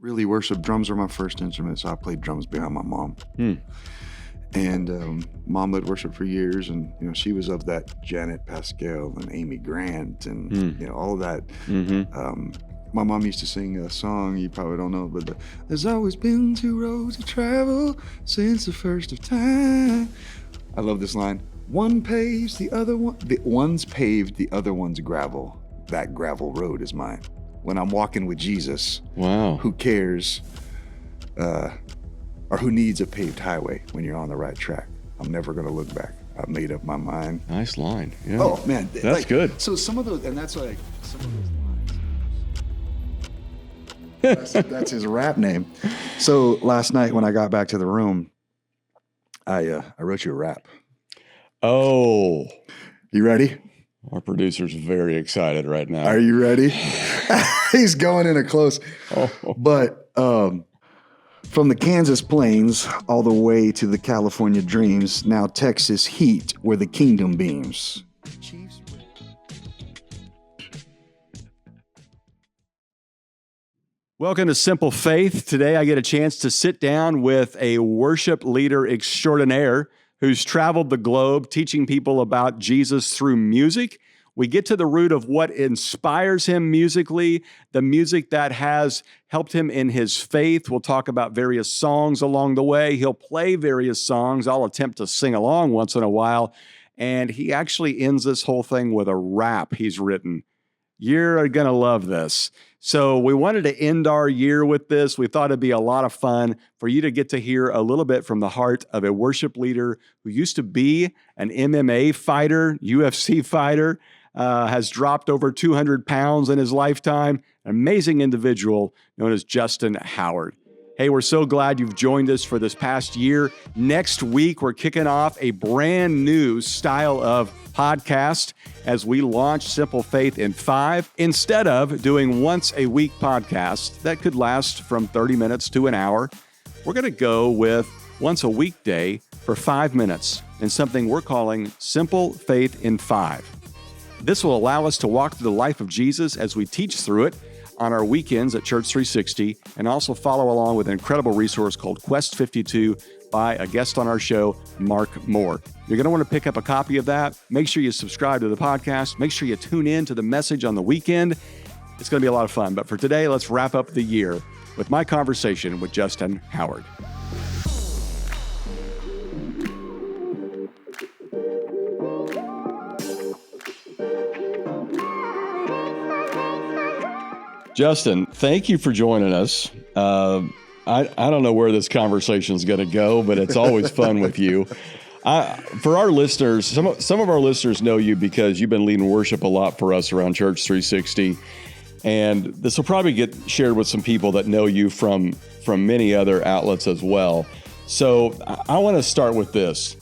really worship. Drums are my first instrument, so I played drums behind my mom. And mom led worship for years, and she was of that Janet Pascal and Amy Grant and all of that. My mom used to sing a song you probably don't know, but there's always been two roads to travel since the first of time. I love this line. One paves, the other one. One's paved, the other one's gravel. That gravel road is mine. When I'm walking with Jesus, wow, who cares, or who needs a paved highway when you're on the right track? I'm never going to look back. I've made up my mind. Nice line. Yeah. Oh man, that's good. So some of those, and that's like some of those lines. That's his rap name. So last night when I got back to the room, I wrote you a rap. Oh, you ready? Our producer's very excited right now. Are you ready? He's going in a close. But from the Kansas plains all the way to the California dreams, now Texas heat where the kingdom beams. Welcome to Simple Faith. Today I get a chance to sit down with a worship leader extraordinaire who's traveled the globe teaching people about Jesus through music. We get to the root of what inspires him musically, the music that has helped him in his faith. We'll talk about various songs along the way. He'll play various songs. I'll attempt to sing along once in a while. And he actually ends this whole thing with a rap he's written. You're going to love this. So we wanted to end our year with this. We thought it'd be a lot of fun for you to get to hear a little bit from the heart of a worship leader who used to be an MMA fighter, UFC fighter, has dropped over 200 pounds in his lifetime, an amazing individual known as Justin Howard. Hey, we're so glad you've joined us for this past year. Next week, we're kicking off a brand new style of podcast as we launch Simple Faith in 5. Instead of doing once a week podcast that could last from 30 minutes to an hour, we're going to go with once a weekday for 5 minutes in something we're calling Simple Faith in 5. This will allow us to walk through the life of Jesus as we teach through it on our weekends at Church 360, and also follow along with an incredible resource called Quest 52 by a guest on our show, Mark Moore. You're going to want to pick up a copy of that. Make sure you subscribe to the podcast. Make sure you tune in to the message on the weekend. It's going to be a lot of fun. But for today, let's wrap up the year with my conversation with Justin Howard. Justin, thank you for joining us. I don't know where this conversation is going to go, but it's always fun with you. For our listeners, some of our listeners know you because you've been leading worship a lot for us around Church 360. And this will probably get shared with some people that know you from many other outlets as well. So I want to start with this.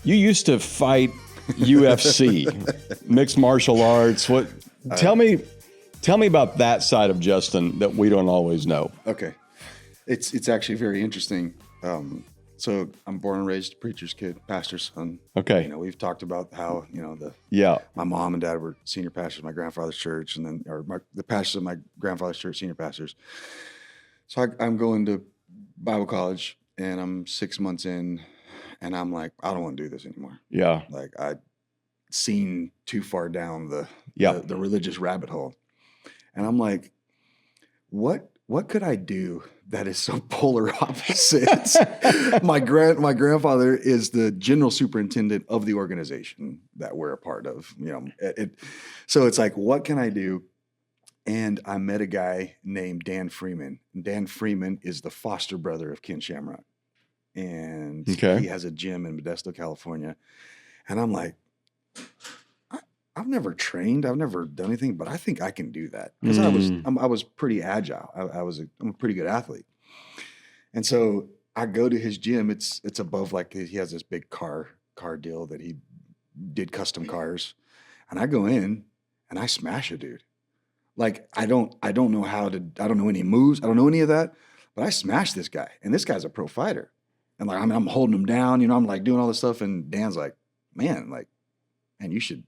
You used to fight UFC, mixed martial arts. Tell me about that side of Justin that we don't always know. Okay. It's actually very interesting. So I'm born and raised preacher's kid, pastor's son. Okay. We've talked about how, my mom and dad were senior pastors of my grandfather's church, and then, the pastors of my grandfather's church, senior pastors. So I'm going to Bible college, and I'm 6 months in, and I'm like, I don't want to do this anymore. Yeah. Like I'd seen too far down the religious rabbit hole. And I'm like, what could I do that is so polar opposites? My grandfather is the general superintendent of the organization that we're a part of. So it's like, what can I do? And I met a guy named Dan Freeman. Dan Freeman is the foster brother of Ken Shamrock. And he has a gym in Modesto, California. And I'm like, I've never trained. I've never done anything, but I think I can do that because I was pretty agile. I'm a pretty good athlete. And so I go to his gym. It's above, like, he has this big car deal that he did custom cars. And I go in and I smash a dude. Like, I don't know any moves. I don't know any of that, but I smashed this guy, and this guy's a pro fighter. And like, I'm holding him down, I'm like doing all this stuff. And Dan's like, man, you should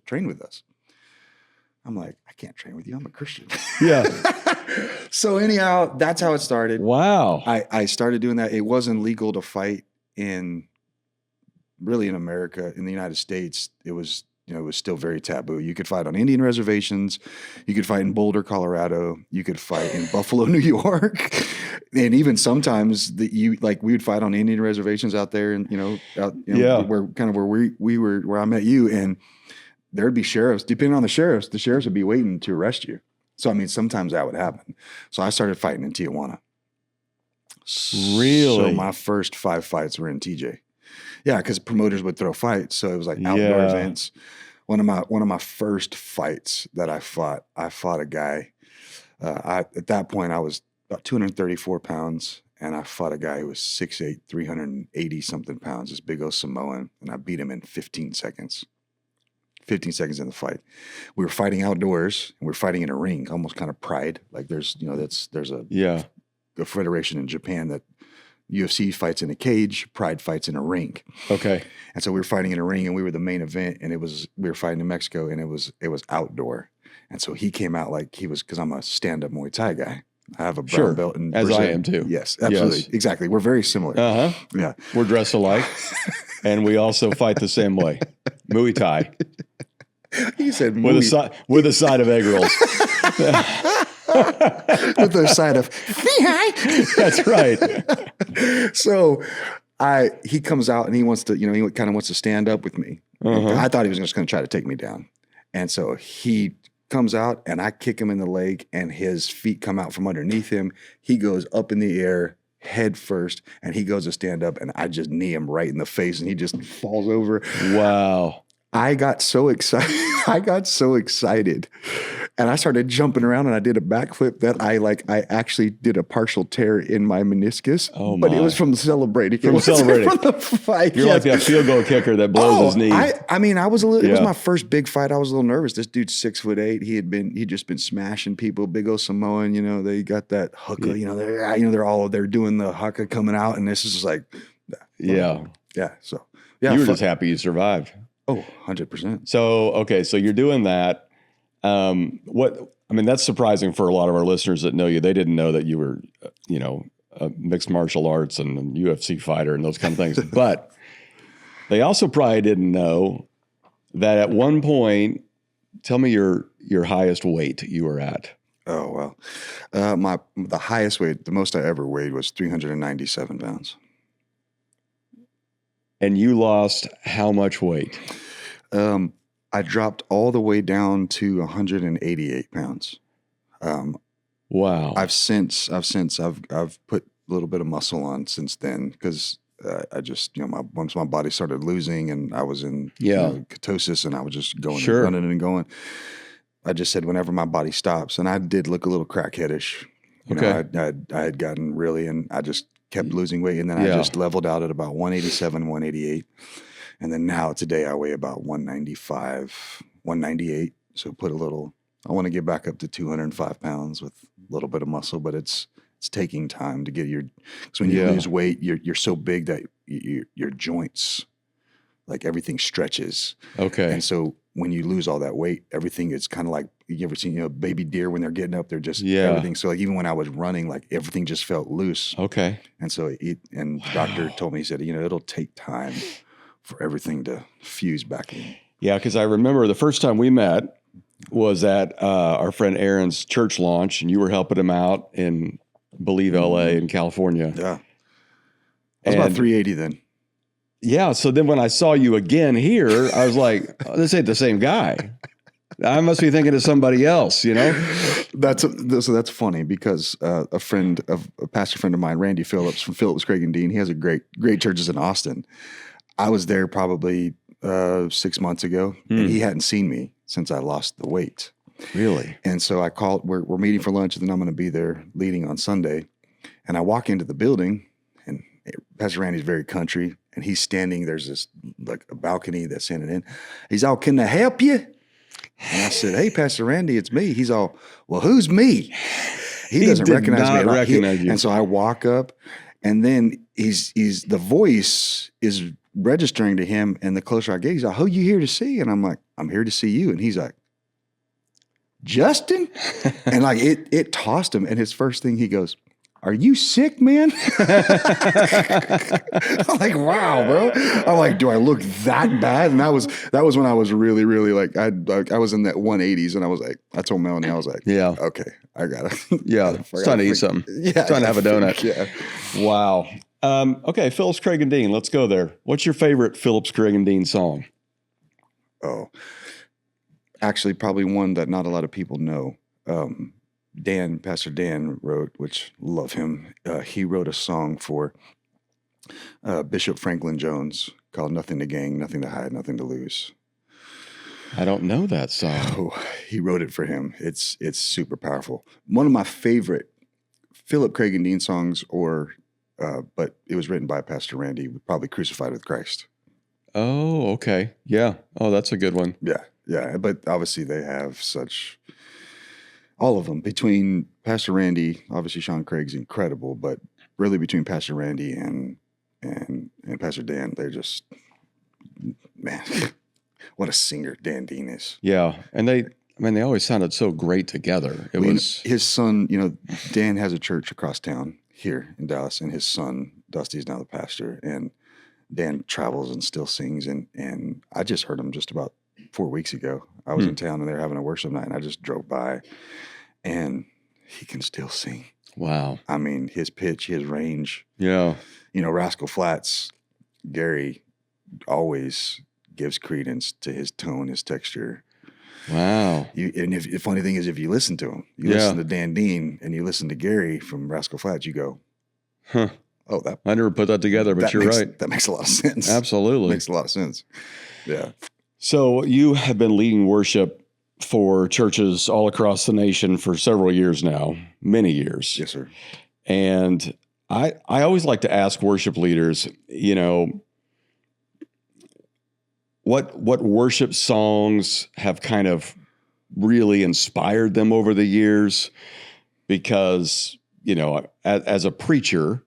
train with us. I'm like, I can't train with you. I'm a Christian. Yeah. So anyhow, that's how it started. Wow. I started doing that. It wasn't legal to fight in America. In the United States, it was still very taboo. You could fight on Indian reservations. You could fight in Boulder, Colorado. You could fight in Buffalo, New York. And even sometimes we would fight on Indian reservations out there and, where I met you. And there'd be sheriffs, depending on the sheriffs would be waiting to arrest you. So, I mean, sometimes that would happen. So I started fighting in Tijuana. Really? So my first 5 fights were in TJ. Yeah, because promoters would throw fights. So it was like outdoor events. One of my first fights that I fought a guy. At that point, I was about 234 pounds. And I fought a guy who was 6'8", 380 something pounds, this big old Samoan. And I beat him in 15 seconds. 15 seconds in the fight. We were fighting outdoors and we were fighting in a ring, almost kind of pride. Like there's a federation in Japan that UFC fights in a cage, Pride fights in a ring. Okay. And so we were fighting in a ring and we were the main event and we were fighting in Mexico and it was outdoor. And so he came out like he was, because I'm a stand-up Muay Thai guy. I have a brown belt in as Brazil. I am too. Yes, absolutely. Yes. Exactly. We're very similar. Uh-huh. Yeah. We're dressed alike and we also fight the same way. Muay Thai. He said with a side of egg rolls. With a side of That's right. So he comes out and he wants to, he kind of wants to stand up with me. Uh-huh. I thought he was just going to try to take me down. And so he comes out and I kick him in the leg and his feet come out from underneath him. He goes up in the air head first and he goes to stand up and I just knee him right in the face and he just falls over. Wow. I got so excited. And I started jumping around and I did a backflip that I actually did a partial tear in my meniscus. Oh, but it was from celebrating. From celebrating. From the fight. You're like that field goal kicker that blows his knee. I was a little, it was my first big fight. I was a little nervous. This dude's 6'8". He'd just been smashing people, big old Samoan, they got that hooka, they're doing the hooka coming out. And this is just like, yeah. So yeah. You were just happy you survived. Oh, 100%. So, okay. So you're doing that. That's surprising for a lot of our listeners that know you. They didn't know that you were, a mixed martial arts and a UFC fighter and those kind of things. But they also probably didn't know that at one point, tell me your highest weight you were at. Oh, well, the highest weight, the most I ever weighed was 397 pounds. And you lost how much weight? I dropped all the way down to 188 pounds. Wow. I've put a little bit of muscle on since then because I just, once my body started losing and I was in ketosis and I was just going and running and going. I just said whenever my body stops, and I did look a little crackheadish. I had gotten really, and I just kept losing weight, and then I just leveled out at about 187, 188. And then now today I weigh about 195, 198. So I want to get back up to 205 pounds with a little bit of muscle, but it's taking time to get because when you lose weight, you're so big that your joints, like everything stretches. Okay. And so when you lose all that weight, everything is kind of like, you ever seen, baby deer when they're getting up, they're just everything. So like even when I was running, like everything just felt loose. Okay. And so the doctor told me, he said, it'll take time for everything to fuse back in. Yeah, because I remember the first time we met was at our friend Aaron's church launch, and you were helping him out in, I believe, LA in California. Yeah. I was about 380 then. Yeah, so then when I saw you again here, I was like, this ain't the same guy. I must be thinking of somebody else, That's funny because a pastor friend of mine, Randy Phillips from Phillips, Craig and Dean, he has a great churches in Austin. I was there probably 6 months ago, and he hadn't seen me since I lost the weight. Really? And so I called. We're meeting for lunch, and then I'm going to be there leading on Sunday. And I walk into the building, and Pastor Randy's very country, and he's standing. There's this like a balcony that's standing in. He's all, "Can I help you?" And I said, "Hey, Pastor Randy, it's me." He's all, "Well, who's me?" He doesn't recognize me. Recognize you. And so I walk up, and then he's the voice is registering to him, and the closer I get, he's like, "Who you here to see?" And I'm like, "I'm here to see you." And he's like, Justin? And like it tossed him. And his first thing he goes, are you sick, man? I'm like, wow, bro. I'm like, do I look that bad? And that was when I was really, really like, I was in that 180s, and I was like, I told Melanie, I was like, yeah, okay, I gotta, it's time to eat something. Yeah, it's time to have a donut. Yeah. Wow. Okay, Phillips, Craig, and Dean. Let's go there. What's your favorite Phillips, Craig, and Dean song? Oh, actually, probably one that not a lot of people know. Pastor Dan wrote, which love him. He wrote a song for Bishop Franklin Jones called "Nothing to Gain, Nothing to Hide, Nothing to Lose." I don't know that song. Oh, he wrote it for him. It's super powerful. One of my favorite Philip, Craig, and Dean songs, but it was written by Pastor Randy, probably "Crucified with Christ." Oh, okay. Yeah. Oh, that's a good one. Yeah. But obviously they have all of them between Pastor Randy. Obviously Sean Craig's incredible, but really between Pastor Randy and Pastor Dan, they're just, man, what a singer Dan Dean is. Yeah. And they always sounded so great together. His son, Dan has a church across town here in Dallas, and his son, Dusty, is now the pastor, and Dan travels and still sings. And I just heard him just about 4 weeks ago. I was in town and they were having a worship night, and I just drove by, and he can still sing. Wow. I mean, his pitch, his range. Yeah. Rascal Flatts, Gary always gives credence to his tone, his texture. Wow. The funny thing is, if you listen to him, listen to Dan Dean and you listen to Gary from Rascal Flatts, you go, huh. Oh, I never put that together, but you're right. That makes a lot of sense. Absolutely. Makes a lot of sense. Yeah. So you have been leading worship for churches all across the nation for several years now, many years. Yes, sir. And I always like to ask worship leaders, what worship songs have kind of really inspired them over the years? Because, as a preacher,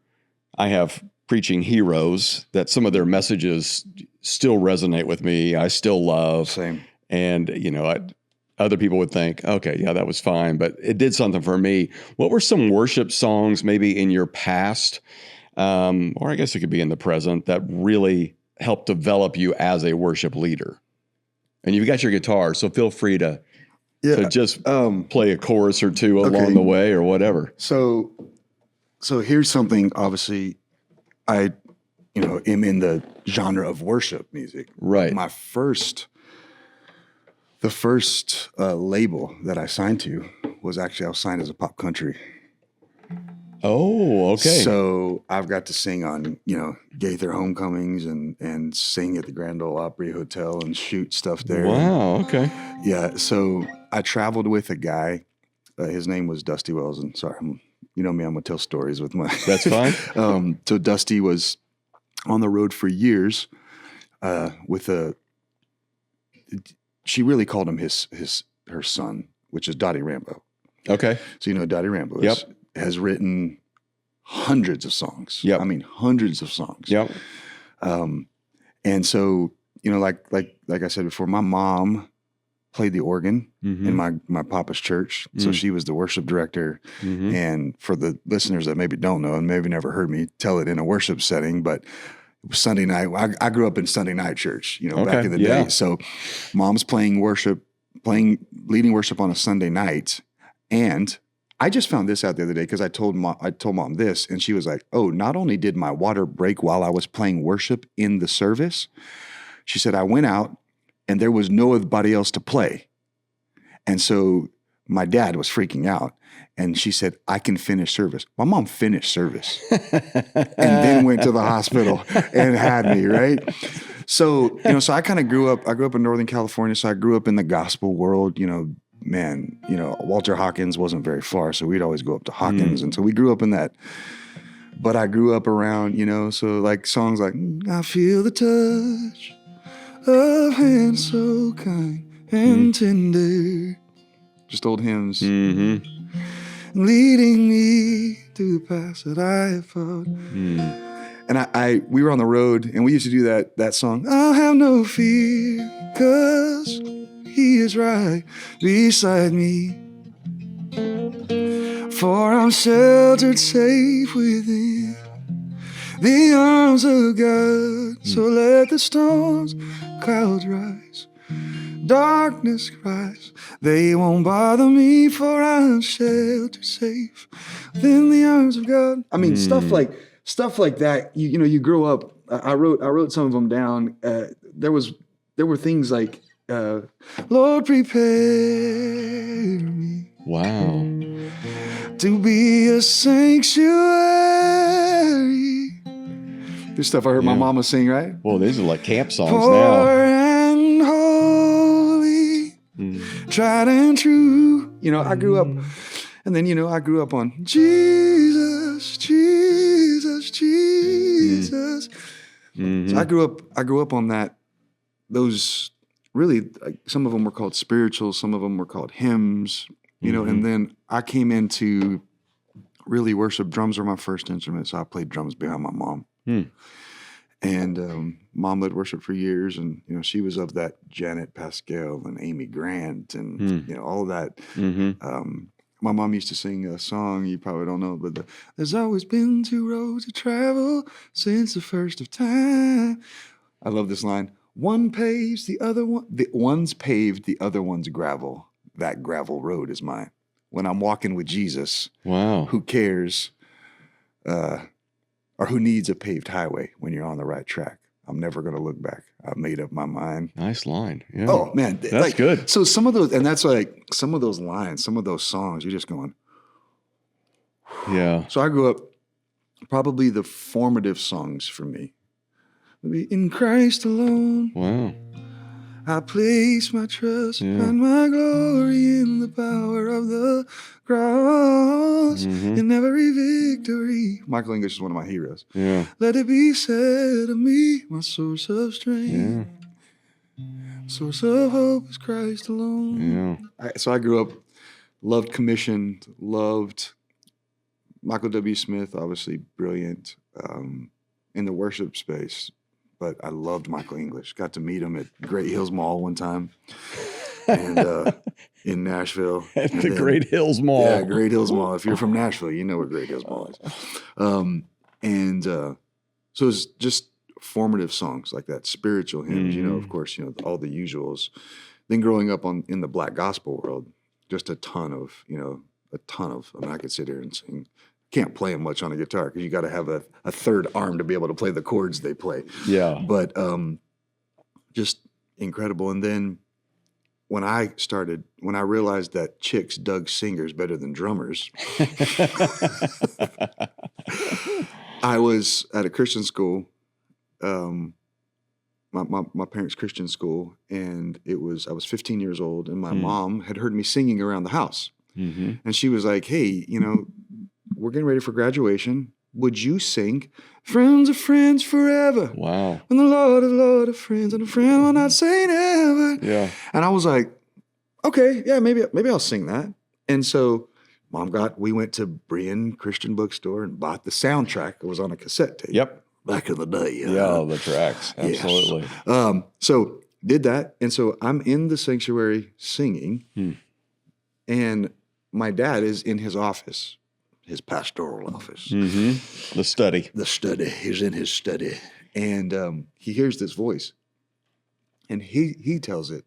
I have preaching heroes that some of their messages still resonate with me. I still love. Same. And, other people would think, okay, yeah, that was fine, but it did something for me. What were some worship songs maybe in your past, or I guess it could be in the present, that really helped develop you as a worship leader? And you've got your guitar, so feel free to just play a chorus or two along the way or whatever. So here's something, obviously, I, am in the genre of worship music. Right. The first label that I signed to was I was signed as a pop country. Oh, okay. So I've got to sing on, Gaither Homecomings and sing at the Grand Ole Opry Hotel and shoot stuff there. Wow, okay. Yeah, so I traveled with a guy. His name was Dusty Wells, and sorry, you know me, I'm going to tell stories with my... That's fine. So Dusty was on the road for years with she really called him her son, which is Dottie Rambo. Okay. So Dottie Rambo has written hundreds of songs. Yep. I mean, hundreds of songs. Yep. And so, like I said before, my mom played the organ in my papa's church. So she was the worship director. And for the listeners that maybe don't know and maybe never heard me tell it in a worship setting, but Sunday night, I grew up in Sunday night church, back in the day. So mom's leading worship on a Sunday night. And I just found this out the other day because I told mom this, and she was like, oh, not only did my water break while I was playing worship in the service, she said, I went out and there was nobody else to play. And so my dad was freaking out. And she said, I can finish service. My mom finished service and then went to the hospital and had me, right? So, so I kind of grew up in Northern California. So I grew up in the gospel world, Walter Hawkins wasn't very far. So we'd always go up to Hawkins. And so we grew up in that. But I grew up around, so like songs like, I feel the touch of hands so kind and tender. Just old hymns. Leading me to the paths that I have followed. And we were on the road and we used to do that song, I'll have no fear, 'cause he is right beside me. For I'm sheltered safe within the arms of God. So let the storms, clouds rise, darkness rise, they won't bother me, for I'm sheltered safe within the arms of God. I mean, stuff like that. You know, you grow up. I wrote some of them down. There were things like, Lord, prepare me. Wow. To be a sanctuary. This stuff I heard my mama sing, right? Well, these are like camp songs Pure now. and holy, tried and true. You know, I grew up, and then, you know, I grew up on Jesus, Jesus, Jesus. So I grew up on that. Those really, like, some of them were called spirituals, some of them were called hymns. You know, and then I came into really worship. Drums were my first instrument, so I played drums behind my mom. And mom led worship for years, and, you know, she was of that Janet Pascal and Amy Grant and, you know, all of that. My mom used to sing a song you probably don't know, but there's always been two roads to travel since the first of time. I love this line. One paves, the other one. One's paved, the other one's gravel. That gravel road is mine. When I'm walking with Jesus, who cares or who needs a paved highway when you're on the right track? I'm never going to look back. I've made up my mind. Nice line. Yeah. Oh, man. That's like, good. So some of those, and that's like some of those lines, some of those songs, you're just going. Yeah. So I grew up, probably the formative songs for me. In Christ alone. Wow. I place my trust and my glory in the power of the cross. In every victory. Michael English is one of my heroes. Yeah. Let it be said of me, my source of strength. Source of hope is Christ alone. So I grew up, loved Commissioned, loved Michael W. Smith, obviously brilliant in the worship space. But I loved Michael English. Got to meet him at Great Hills Mall one time, and in Nashville. At the Great Hills Mall. Yeah, Great Hills Mall. If you're from Nashville, you know where Great Hills Mall is. So it's just formative songs like that, spiritual hymns. You know, of course, you know, all the usuals. Then growing up in the Black gospel world, just a ton of. I mean, I could sit here and sing. Can't play them much on a guitar because you got to have a third arm to be able to play the chords they play. Yeah. But just incredible. And then when I realized that chicks dug singers better than drummers, I was at a Christian school, my parents' Christian school, and I was 15 years old, and my mom had heard me singing around the house. And she was like, hey, you know, we're getting ready for graduation. Would you sing Friends of Friends Forever? Wow. When the Lord is Lord of friends and a friend will not say never. Yeah. And I was like, okay, yeah, maybe I'll sing that. And so we went to Brian Christian Bookstore and bought the soundtrack. It was on a cassette tape. Yep. Back in the day. Yeah, the tracks. Absolutely. Yes. So did that. And so I'm in the sanctuary singing. And my dad is in his office. His pastoral office. The study. He's in his study. And he hears this voice. And he tells it.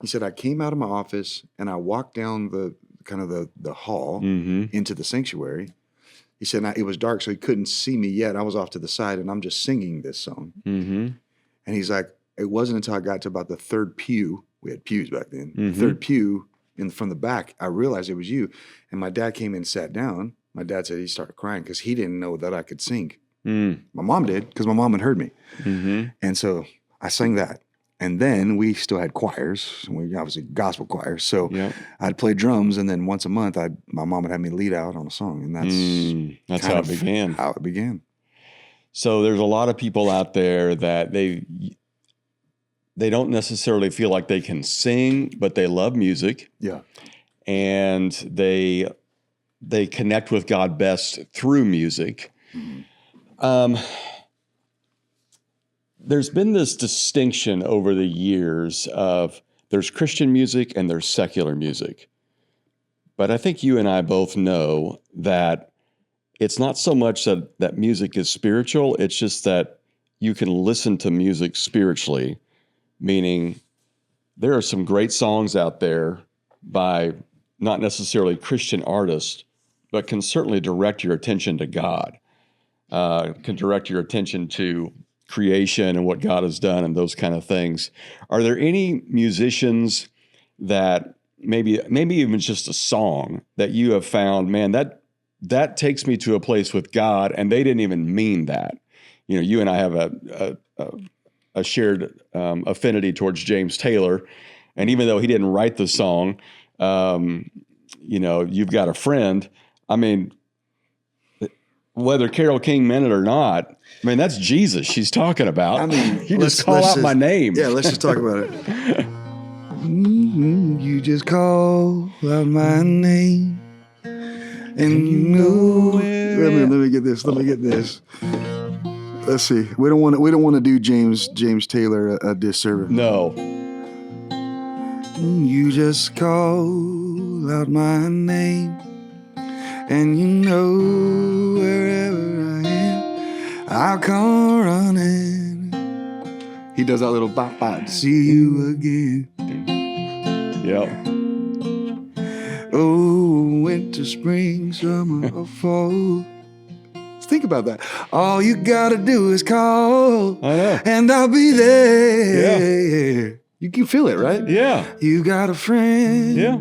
He said, I came out of my office and I walked down the hall into the sanctuary. He said, it was dark, so he couldn't see me yet. I was off to the side and I'm just singing this song. And he's like, it wasn't until I got to about the third pew. We had pews back then. Third pew. From the back, I realized it was you. And my dad came in and sat down. My dad said he started crying because he didn't know that I could sing. My mom did because my mom had heard me. And so I sang that. And then we still had choirs. We obviously gospel choirs. So I'd play drums, and then once a month, my mom would have me lead out on a song. And that's how it began. How it began. So there's a lot of people out there that they don't necessarily feel like they can sing, but they love music. Yeah. And they connect with God best through music. There's been this distinction over the years of there's Christian music and there's secular music. But I think you and I both know that it's not so much that music is spiritual, it's just that you can listen to music spiritually, meaning there are some great songs out there by not necessarily Christian artists, but can certainly direct your attention to God, can direct your attention to creation and what God has done and those kind of things. Are there any musicians that maybe even just a song that you have found, man, that takes me to a place with God, and they didn't even mean that? You know, you and I have a shared affinity towards James Taylor, and even though he didn't write the song, You've Got a Friend. I mean, whether Carole King meant it or not, I mean, that's Jesus she's talking about. I mean, you just call out my name. Yeah, let's just talk about it. You just call out my name, and you know. Let me get this. Let's see. We don't want to do James Taylor a disservice. No. You just call out my name, and you know wherever I am, I'll come running. He does that little bop bop. See you again. Yep. Oh, winter, spring, summer, or fall. Think about that. All you gotta do is call, and I'll be there. Yeah. You can feel it, right? Yeah. You got a friend. Yeah.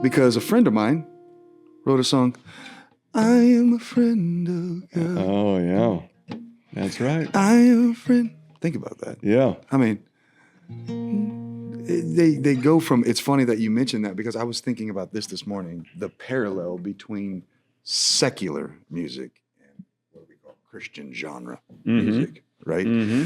Because a friend of mine wrote a song, I am a friend of God. Oh, yeah. That's right. I am a friend. Think about that. Yeah. I mean, they go from, it's funny that you mentioned that, because I was thinking about this morning, the parallel between secular music and what we call Christian genre music, right? Mm-hmm.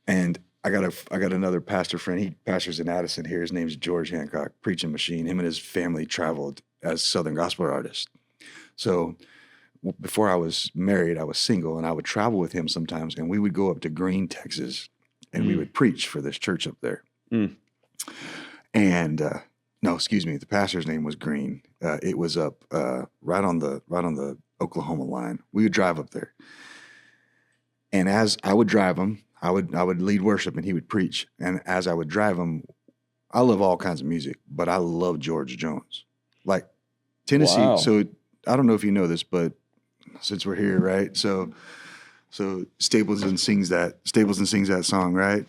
And I got another pastor friend. He pastors in Addison here. His name's George Hancock, preaching machine. Him and his family traveled as Southern gospel artists. So before I was married, I was single, and I would travel with him sometimes, and we would go up to Green, Texas, and we would preach for this church up there. And the pastor's name was Green. It was up right on the Oklahoma line. We would drive up there, and as I would drive him, I would lead worship and he would preach. And as I would drive him, I love all kinds of music, but I love George Jones, like Tennessee. Wow. So I don't know if you know this, but since we're here, right? So Stapleton sings that song, right?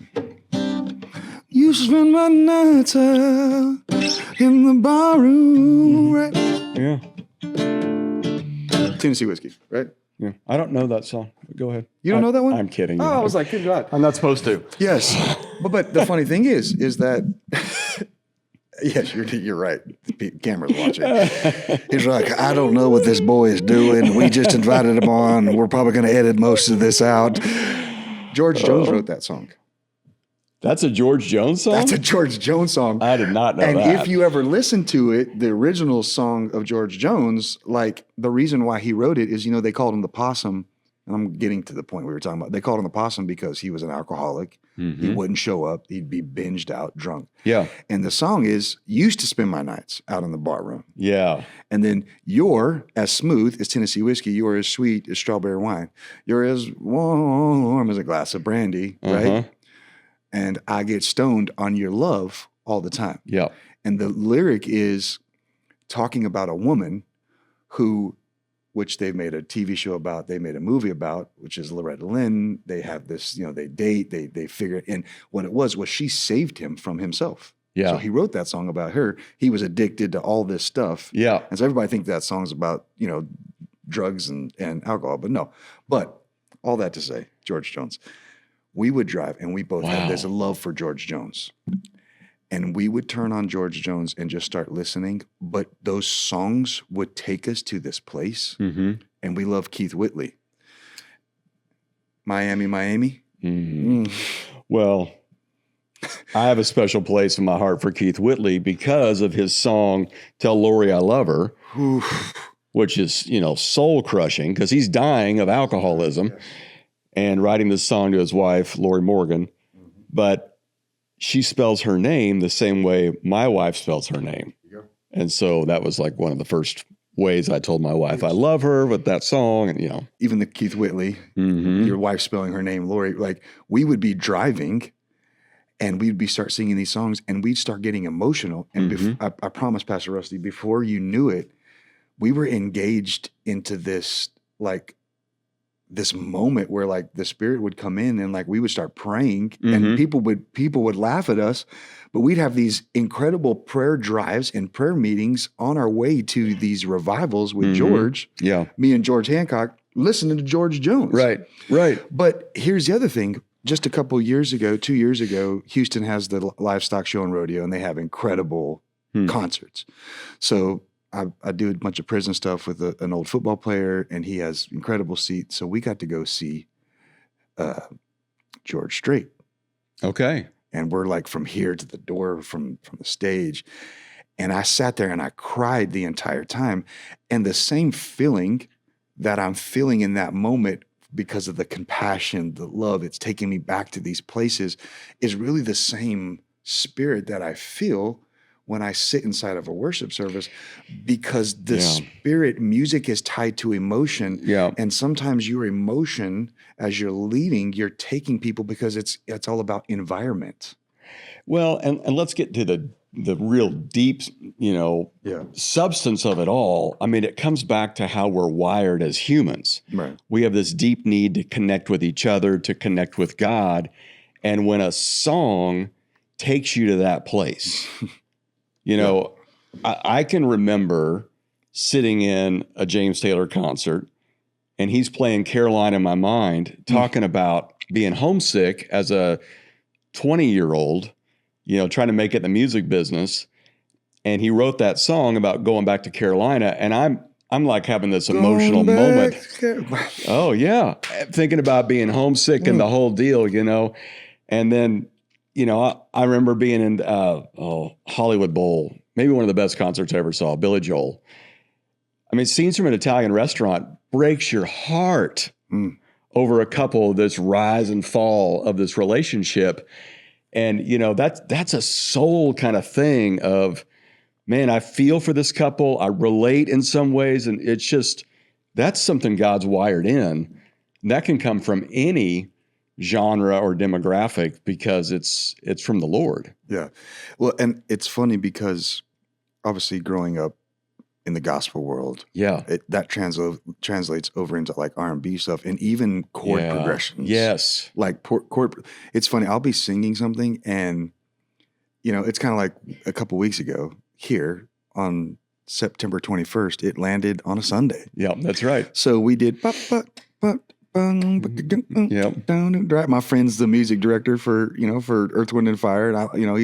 You spend my nights out in the barroom, right? Yeah. Tennessee Whiskey, right? Yeah, I don't know that song. Go ahead. You don't know that one? I'm kidding. Oh, I was like, good God. I'm not supposed to. Yes. But the funny thing is that, yes, you're right. The camera's watching. He's like, I don't know what this boy is doing. We just invited him on. We're probably going to edit most of this out. George Jones wrote that song. That's a George Jones song? That's a George Jones song. I did not know that. And if you ever listen to it, the original song of George Jones, like the reason why he wrote it is, they called him the possum. And I'm getting to the point we were talking about. They called him the possum because he was an alcoholic. Mm-hmm. He wouldn't show up. He'd be binged out, drunk. Yeah. And the song is, used to spend my nights out in the bar room. Yeah. And then you're as smooth as Tennessee whiskey. You're as sweet as strawberry wine. You're as warm as a glass of brandy, right? And I get stoned on your love all the time. Yeah. And the lyric is talking about a woman which they've made a TV show about, they made a movie about, which is Loretta Lynn. They have this, they date, they figure it. And what it was she saved him from himself. Yeah. So he wrote that song about her. He was addicted to all this stuff. Yeah. And so everybody thinks that song's about, drugs and alcohol, but no. But all that to say, George Jones. We would drive, and we both had this love for George Jones. And we would turn on George Jones and just start listening. But those songs would take us to this place. Mm-hmm. And we love Keith Whitley. Miami. Mm-hmm. Well, I have a special place in my heart for Keith Whitley because of his song, Tell Lori I Love Her, which is, soul crushing because he's dying of alcoholism. Yes. And writing this song to his wife, Lori Morgan. Mm-hmm. But she spells her name the same way my wife spells her name. Yeah. And so that was like one of the first ways I told my wife I love her with that song. And, even the Keith Whitley, your wife spelling her name, Lori, like we would be driving and we'd start singing these songs and we'd start getting emotional. And I promise, Pastor Rusty, before you knew it, we were engaged into this, like, this moment where like the Spirit would come in and like we would start praying and people would laugh at us, but we'd have these incredible prayer drives and prayer meetings on our way to these revivals with George. Yeah. Me and George Hancock listening to George Jones. Right. But here's the other thing. Just a couple years ago, 2 years ago, Houston has the livestock show and rodeo and they have incredible concerts. So I do a bunch of prison stuff with an old football player, and he has incredible seats. So we got to go see George Strait. Okay. And we're like from here to the door from the stage. And I sat there and I cried the entire time. And the same feeling that I'm feeling in that moment because of the compassion, the love, it's taking me back to these places is really the same spirit that I feel when I sit inside of a worship service, because the spirit, music is tied to emotion. Yeah. And sometimes your emotion, as you're leading, you're taking people because it's all about environment. Well, and let's get to the real deep, substance of it all. I mean, it comes back to how we're wired as humans. Right. We have this deep need to connect with each other, to connect with God. And when a song takes you to that place, I can remember sitting in a James Taylor concert and he's playing Caroline in My Mind, talking about being homesick as a 20-year-old, trying to make it in the music business. And he wrote that song about going back to Carolina. And I'm like having this emotional moment. Oh, yeah. Thinking about being homesick and the whole deal, And then, I remember being in Hollywood Bowl, maybe one of the best concerts I ever saw, Billy Joel. I mean, scenes from an Italian restaurant breaks your heart over a couple, this rise and fall of this relationship. And, that's a soul kind of thing of, man, I feel for this couple. I relate in some ways. And it's just, that's something God's wired in. And that can come from any genre or demographic because it's from the Lord. Yeah. Well, and it's funny because obviously growing up in the gospel world, that translates over into like R&B stuff and even chord progressions. Yes. Like chord. It's funny. I'll be singing something and, it's kind of like a couple weeks ago here on September 21st, it landed on a Sunday. Yeah, that's right. So we did my friend's the music director for Earth, Wind and Fire, and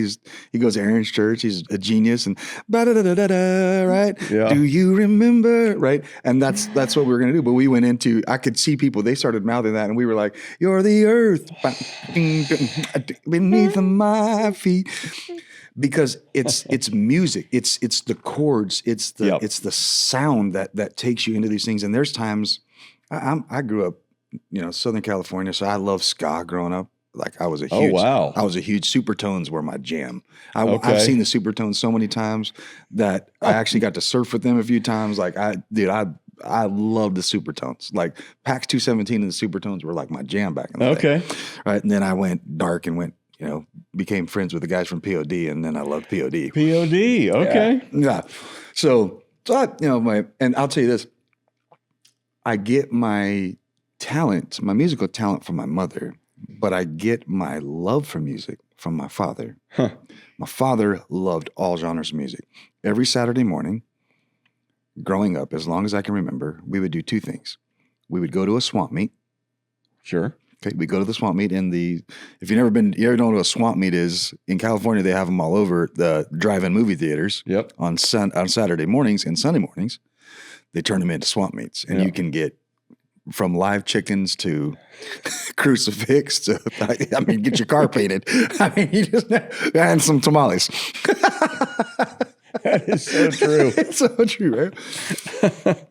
he goes to Aaron's church. He's a genius, and right? Yeah. Do you remember? Right? And that's what we were gonna do. But we went into, I could see people, they started mouthing that, and we were like, "You're the earth beneath my feet." Because it's music, it's the chords, it's the sound that takes you into these things. And there's times I grew up, Southern California, so I love ska growing up. Like I was a huge Supertones were my jam. I've seen the Supertones so many times that I actually got to surf with them a few times. Like I love the Supertones. Like PAX 217 and the Supertones were like my jam back in the day. Right. And then I went dark and became friends with the guys from POD, and then I loved POD. POD, okay. Yeah. So and I'll tell you this, I get my musical talent from my mother, but I get my love for music from my father. Huh. My father loved all genres of music. Every Saturday morning, growing up, as long as I can remember, we would do two things. We would go to a swamp meet. Sure. Okay, we go to the swamp meet if you ever know what a swamp meet is, in California, they have them all over the drive-in movie theaters. Yep. On Saturday mornings and Sunday mornings, they turn them into swamp meets, and you can get from live chickens to crucifix to, get your car painted. And some tamales. That is so true. It's so true, right?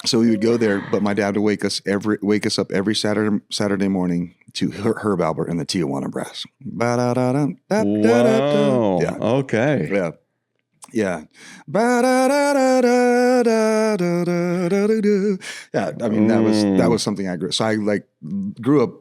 So we would go there, but my dad would wake us up every Saturday morning to Herb Albert and the Tijuana Brass. Wow. Yeah. Okay. Yeah. Yeah. Yeah. I mean, that was something I grew. So I grew up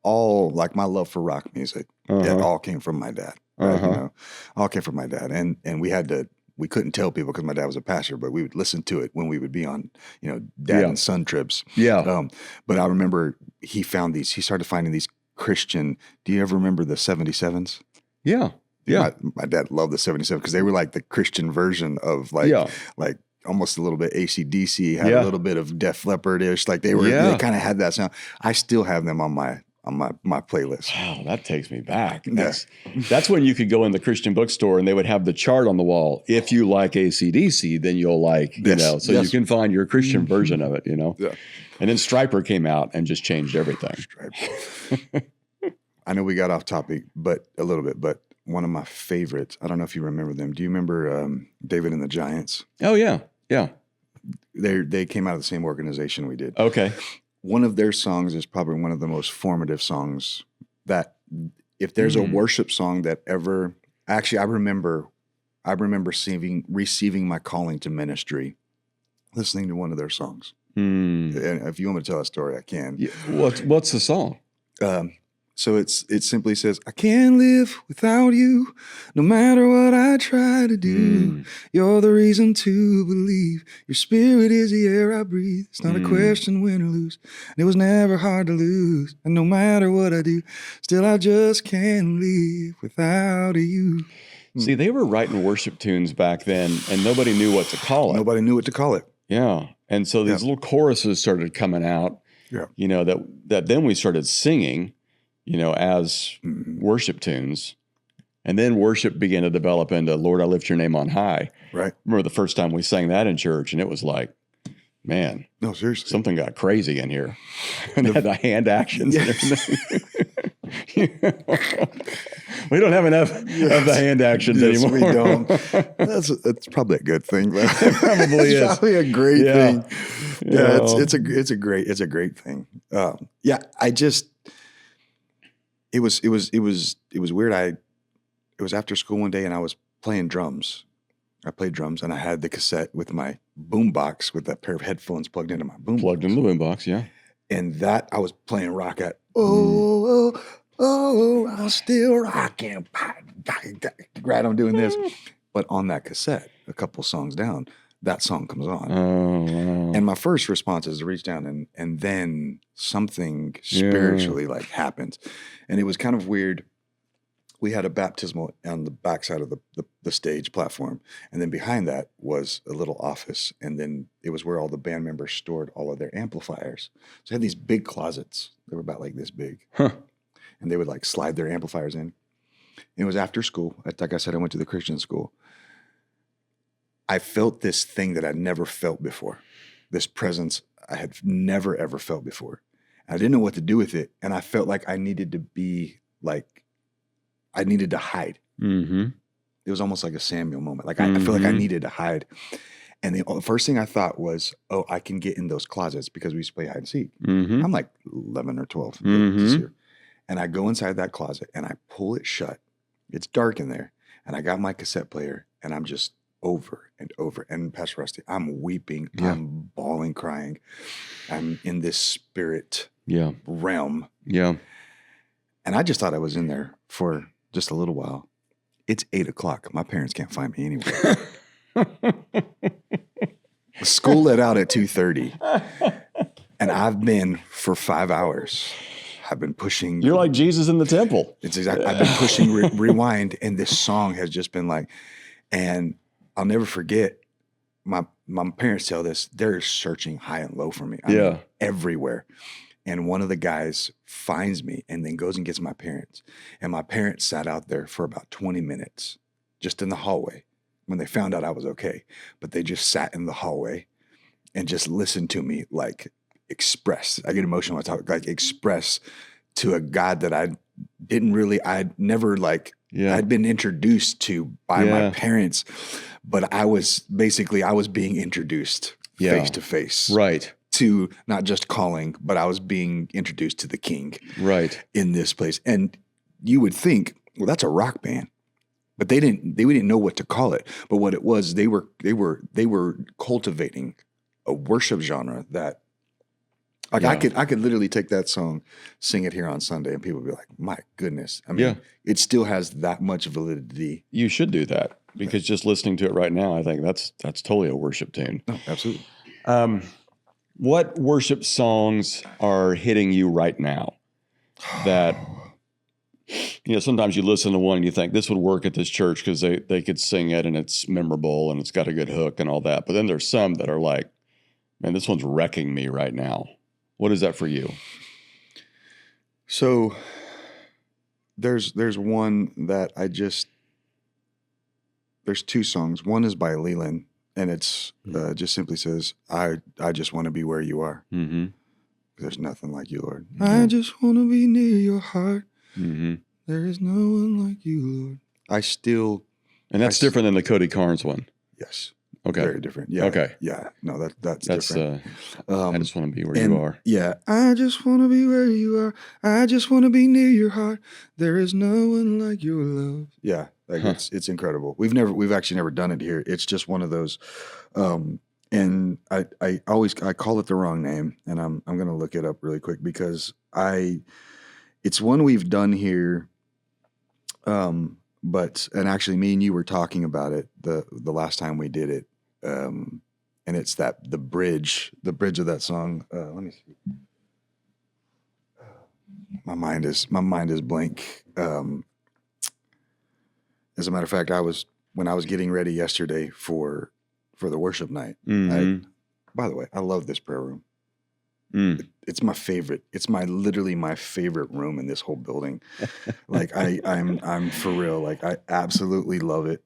all like my love for rock music. It all came from my dad. Right? All came from my dad. And we couldn't tell people because my dad was a pastor, but we would listen to it when we would be on, dad and son trips. Yeah. But I remember he started finding these Christian. Do you ever remember the 77s? Yeah. Yeah. My dad loved the 77 because they were like the Christian version of like almost a little bit AC/DC, had a little bit of Def Leppard-ish. Like they kind of had that sound. I still have them on my playlist. Wow, that takes me back. That's when you could go in the Christian bookstore and they would have the chart on the wall. If you like AC/DC, then you'll like, you can find your Christian version of it, Yeah. And then Stryper came out and just changed everything. I know we got off topic, but a little bit, but one of my favorites, I don't know if you remember them. Do you remember David and the Giants? Oh, yeah. Yeah. They came out of the same organization we did. Okay. One of their songs is probably one of the most formative songs that if there's a worship song that ever, actually, I remember receiving my calling to ministry, listening to one of their songs. And if you want me to tell that story, I can. Yeah. What's the song? So it simply says, I can't live without you, no matter what I try to do. You're the reason to believe. Your spirit is the air I breathe. It's not a question win or lose. And it was never hard to lose. And no matter what I do, still I just can't live without you. See, they were writing worship tunes back then, and nobody knew what to call it. Nobody knew what to call it. Yeah. And so these little choruses started coming out, that then we started singing, as worship tunes. And then worship began to develop into Lord, I lift your name on high. Right. Remember the first time we sang that in church, and it was like, man. No, seriously. Something got crazy in here. And had the hand actions and everything. We don't have enough of the hand actions anymore. We don't. That's probably a good thing. Though. It probably is. Probably a great thing. Yeah, it's a great thing. It was weird. It was after school one day and I was playing drums. I played drums and I had the cassette with my boombox with a pair of headphones plugged into my boombox. Plugged into the boombox, yeah. And that I was playing rock at. I'm still rocking. Right, I'm doing this. But on that cassette, a couple songs down, that song comes on. Oh, wow. And my first response is to reach down and then something spiritually happens. And it was kind of weird. We had a baptismal on the backside of the stage platform. And then behind that was a little office. And then it was where all the band members stored all of their amplifiers. So I had these big closets. They were about like this big. Huh. And they would slide their amplifiers in. It was after school. Like I said, I went to the Christian school. I felt this thing that I'd never felt before. This presence I had never, ever felt before. I didn't know what to do with it. And I felt like I needed to be I needed to hide. Mm-hmm. It was almost like a Samuel moment. I feel like I needed to hide. And the first thing I thought was, I can get in those closets because we used to play hide and seek. Mm-hmm. I'm like 11 or 12 this year. And I go inside that closet and I pull it shut. It's dark in there. And I got my cassette player and I'm just over and over. And Pastor Rusty, I'm weeping. Yeah. I'm bawling, crying. I'm in this spirit realm. Yeah. And I just thought I was in there for just a little while. It's 8:00. My parents can't find me anywhere. School let out at 2:30. And I've been for 5 hours. I've been pushing. You're like Jesus in the temple. It's exactly. I've been pushing rewind, and this song has just been and I'll never forget. My parents tell this. They're searching high and low for me. I mean, everywhere. And one of the guys finds me and then goes and gets my parents. And my parents sat out there for about 20 minutes, just in the hallway, when they found out I was okay. But they just sat in the hallway and just listened to me express. I get emotional when I talk, express to a God that I'd never I'd been introduced to by my parents, but I was being introduced face to face. Right. to not just calling, but I was being introduced to the King in this place. And you would think, well, that's a rock band. But we didn't know what to call it. But what it was, they were cultivating a worship genre that, like, I could literally take that song, sing it here on Sunday, and people would be like, "My goodness!" I mean, it still has that much validity. You should do that because just listening to it right now, I think that's totally a worship tune. No, absolutely. What worship songs are hitting you right now that? Sometimes you listen to one and you think this would work at this church because they could sing it and it's memorable and it's got a good hook and all that. But then there's some that are like, man, this one's wrecking me right now. What is that for you? So there's one that there's two songs. One is by Leland and it's just simply says, I just want to be where you are. Mm-hmm. There's nothing like you, Lord. Mm-hmm. I just want to be near your heart. Mm-hmm. There is no one like you, Lord. And that's different than the Cody Carnes one. Yes. Okay. Very different. Yeah. Okay. Yeah. No, that's different. I just want to be where you are. Yeah. I just want to be where you are. I just want to be near your heart. There is no one like your love. Yeah. Like it's incredible. We've actually never done it here. It's just one of those. And I call it the wrong name, and I'm going to look it up really quick because it's one we've done here. But actually me and you were talking about it the last time we did it. And it's the bridge of that song. Let me see. My mind is blank. As a matter of fact, when I was getting ready yesterday for the worship night. Mm-hmm. By the way, I love this prayer room. It's my favorite. It's literally my favorite room in this whole building. Like I'm for real. Like I absolutely love it.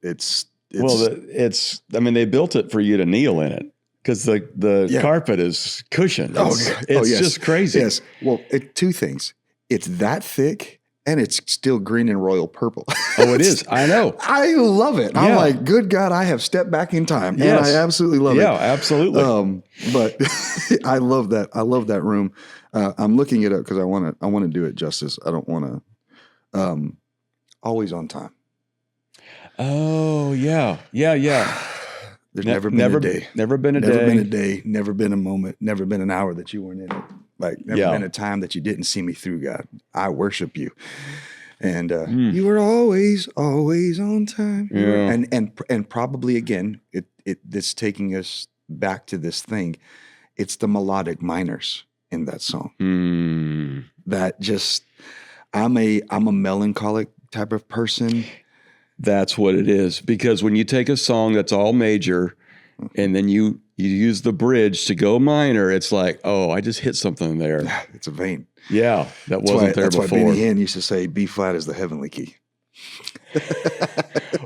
I mean, they built it for you to kneel in it because the carpet is cushioned. It's just crazy. Yes. Well, two things. It's that thick and it's still green and royal purple. Oh, it is. I know. I love it. Yeah. I'm like, good God, I have stepped back in time. Yes. And I absolutely love it. Yeah, absolutely. But I love that. I love that room. I'm looking it up because I want to do it justice. I don't want to, always on time. Oh, yeah. There's never been a day. Never been a day. Never been a moment. Never been an hour that you weren't in it. Like never been a time that you didn't see me through, God. I worship you. And you were always on time. Yeah. And probably again, it's taking us back to this thing. It's the melodic minors in that song. That just I'm a melancholic type of person. That's what it is. Because when you take a song that's all major and then you use the bridge to go minor, it's like, oh, I just hit something there. It's a vein. Yeah, that wasn't there before. That's why Benny Hinn used to say B flat is the heavenly key.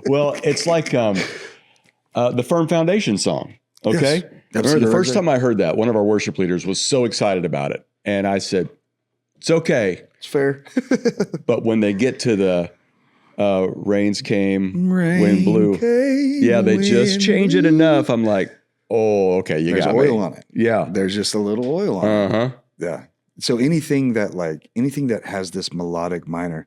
Well, it's like the Firm Foundation song, okay? Yes, remember the first time I heard that, one of our worship leaders was so excited about it. And I said, it's okay. It's fair. But when they get to the rains came, wind blew. They just change it enough. I'm like, oh, okay, There's got oil on it. Yeah. There's just a little oil on it. Uh-huh. Yeah. So anything that has this melodic minor,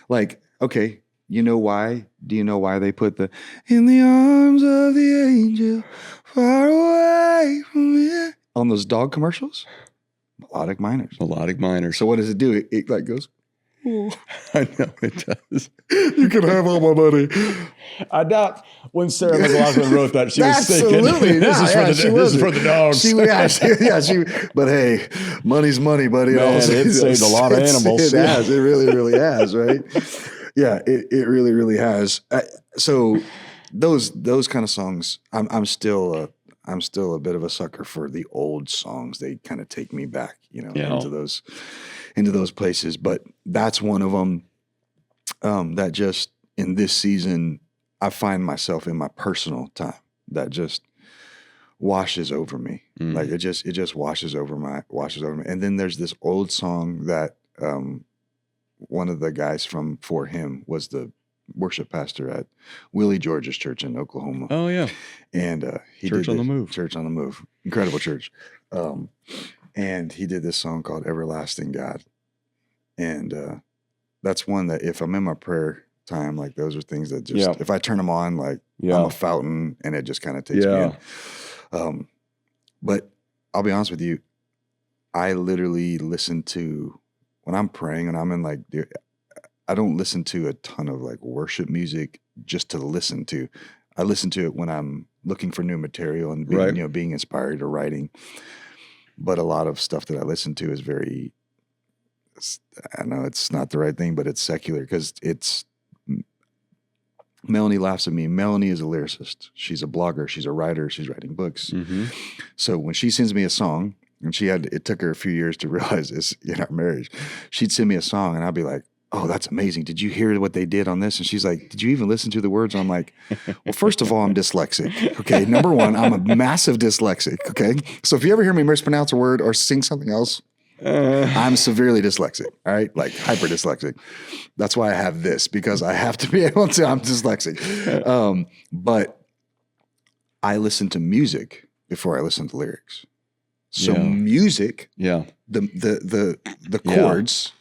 like, okay, you know why? Do you know why they put the in the arms of the angel far away from here on those dog commercials? Melodic minors. So what does it do? It like goes, oh. I know it does. You can have all my money. I doubt when Sarah McLachlan wrote that, she was thinking, absolutely this is for the dogs. But hey, money's money, buddy. Man, it saved a lot of animals. It has. It really, really has, right? Yeah, it really, really has. So those kind of songs, I'm still a bit of a sucker for the old songs. They kind of take me back, into those places. But that's one of them that just in this season, I find myself in my personal time that just washes over me. Like it just washes over me. And then there's this old song that one of the guys from For Him was the worship pastor at Willie George's church in Oklahoma. Oh yeah. And he Church did on the Move. Church on the Move. Incredible church. And he did this song called Everlasting God. And that's one that if I'm in my prayer time, like those are things that just, if I turn them on, like I'm a fountain and it just kind of takes me in. But I'll be honest with you, I literally listen to, when I'm praying and I'm in like, I don't listen to a ton of like worship music just to listen to. I listen to it when I'm looking for new material and being, being inspired or writing. But a lot of stuff that I listen to is very, I know it's not the right thing, but it's secular because Melanie laughs at me. Melanie is a lyricist. She's a blogger. She's a writer. She's writing books. Mm-hmm. So when she sends me a song, and it took her a few years to realize this in our marriage, she'd send me a song and I'd be like, oh, that's amazing. Did you hear what they did on this? And she's like, did you even listen to the words? I'm like, well, first of all, I'm dyslexic. Okay. Number one, I'm a massive dyslexic. Okay. So if you ever hear me mispronounce a word or sing something else, I'm severely dyslexic. All right. Like hyper dyslexic. That's why I have this, because I have to be able to, I'm dyslexic. But I listen to music before I listen to lyrics. So music, the chords,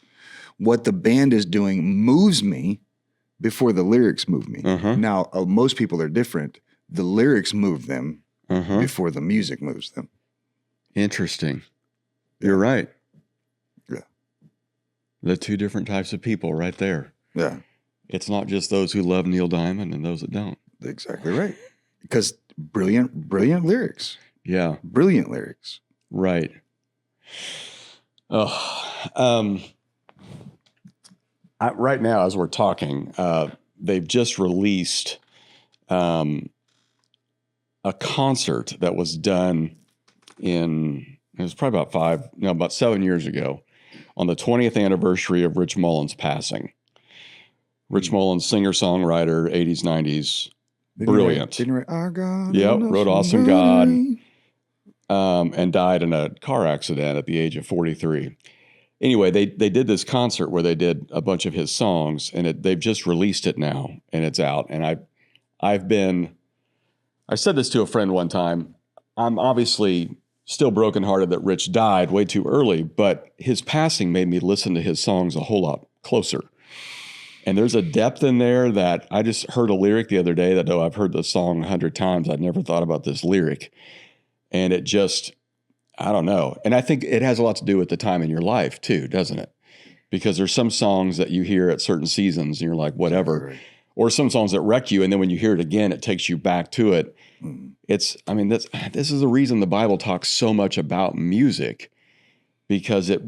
what the band is doing moves me before the lyrics move me. Now, most people are different. The lyrics move them before the music moves them. Interesting. You're right. Yeah. The two different types of people right there. Yeah. It's not just those who love Neil Diamond and those that don't. Exactly right. Because brilliant lyrics. Yeah. Brilliant lyrics. Right. Oh, right now, as we're talking, they've just released a concert that was done it was probably about 7 years ago, on the 20th anniversary of Rich Mullins' passing. Rich Mullins, singer-songwriter, 80s, 90s, brilliant. Didn't write Our God? Yep, wrote Awesome God, and died in a car accident at the age of 43. Anyway, they did this concert where they did a bunch of his songs, and they've just released it now, and it's out. And I said this to a friend one time. I'm obviously still brokenhearted that Rich died way too early, but his passing made me listen to his songs a whole lot closer. And there's a depth in there that I just heard a lyric the other day that, though I've heard the song 100 times, I'd never thought about this lyric. And it just, I don't know. And I think it has a lot to do with the time in your life too, doesn't it? Because there's some songs that you hear at certain seasons and you're like, whatever. Right. Or some songs that wreck you, and then when you hear it again, it takes you back to it. This is the reason the Bible talks so much about music, because it